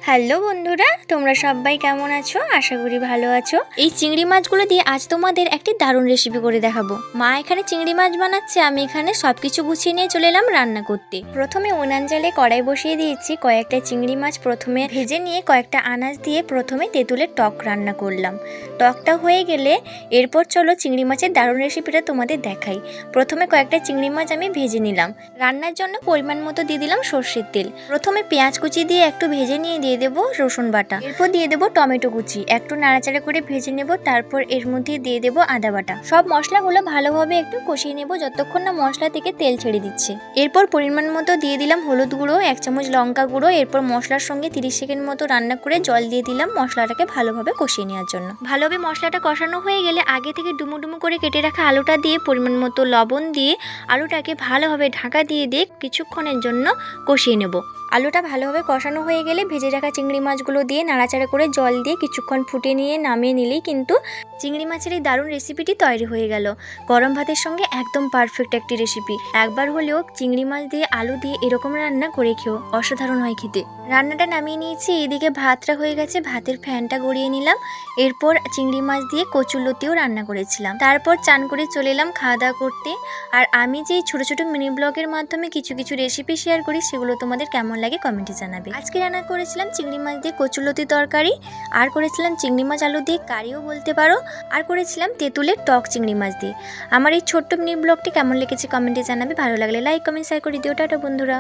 Hello বন্ধুরা, তোমরা সবাই কেমন আছো? আশা করি ভালো আছো। এই চিংড়ি মাছগুলো দিয়ে আজ তোমাদের একটি দারুণ রেসিপি করে দেখাবো। মা এখানে চিংড়ি মাছ বানাচ্ছে, আমি এখানে সবকিছু গুছিয়ে নিয়ে চলে এলাম রান্না করতে। প্রথমে উনান জালে কড়াই বসিয়ে দিয়েছি। কয়েকটা চিংড়ি মাছ প্রথমে ভেজে নিয়ে কয়েকটা আনাজ দিয়ে প্রথমে তেঁতুলের টক রান্না করলাম। টকটা হয়ে গেলে এরপর চলো চিংড়ি মাছের দারুণ রেসিপিটা তোমাদের দেখাই। প্রথমে কয়েকটা চিংড়ি মাছ আমি ভেজে নিলাম। রান্নার জন্য পরিমাণ মতো দিয়ে দিলাম সর্ষের তেল। প্রথমে পেঁয়াজ কুচি দিয়ে একটু ভেজে নিয়ে দিয়ে দেবো রসুন বাটা, এরপর দিয়ে দেবো টমেটো কুচি, একটু নাড়াচাড়া করে ভেজে নেব। তারপর এর মধ্যে দিয়ে দেবো আদা বাটা। সব মশলাগুলো ভালোভাবে একটু কষিয়ে নেব যতক্ষণ না মশলা থেকে তেল ছেড়ে দিচ্ছে। এরপর পরিমাণ মতো দিয়ে দিলাম হলুদ গুঁড়ো, 1 চামচ লঙ্কা গুঁড়ো। এরপর মশলার সঙ্গে 30 সেকেন্ড মতো রান্না করে জল দিয়ে দিলাম মশলাটাকে ভালোভাবে কষিয়ে নেওয়ার জন্য। ভালোভাবে মশলাটা কষানো হয়ে গেলে আগে থেকে ডুমু ডুমু করে কেটে রাখা আলুটা দিয়ে পরিমাণ মতো লবণ দিয়ে আলুটাকে ভালোভাবে ঢাকা দিয়ে কিছুক্ষণের জন্য কষিয়ে নেব। আলুটা ভালোভাবে কষানো হয়ে গেলে ভেজে রাখা চিংড়ি মাছগুলো দিয়ে নাড়াচাড়া করে জল দিয়ে কিছুক্ষণ ফুটে নিয়ে নামিয়ে নিলেই কিন্তু চিংড়ি মাছের এই দারুণ রেসিপিটি তৈরি হয়ে গেল। গরম ভাতের সঙ্গে একদম পারফেক্ট একটি রেসিপি। একবার হলেও চিংড়ি মাছ দিয়ে আলু দিয়ে এরকম রান্না করে খেও, অসাধারণ হয় খেতে। রান্নাটা নামিয়ে নিয়েছি, এদিকে ভাতটা হয়ে গেছে, ভাতের ফ্যানটা গড়িয়ে নিলাম। এরপর চিংড়ি মাছ দিয়ে কচুরলতিও রান্না করেছিলাম। তারপর চান করে চলে এলাম খাওয়া দাওয়া করতে। আর আমি যে ছোট ছোট মিনি ব্লগের মাধ্যমে কিছু কিছু রেসিপি শেয়ার করি সেগুলো তোমাদের কেমন লাগে কমেন্টে জানাবে। আজকে রান্না করেছিলাম চিংড়ি মাছ দিয়ে কচুরলতি তরকারি, আর করেছিলাম চিংড়ি মাছ আলু দিয়ে কারিও বলতে পারো, আর করেছিলাম তেঁতুলের টক চিংড়ি মাছ দিয়ে। আমার এই ছোট্ট মিনি ব্লগটি কেমন লেগেছে কমেন্টে জানাবে। ভালো লাগলে লাইক কমেন্ট শেয়ার করে দিও। টাটা বন্ধুরা।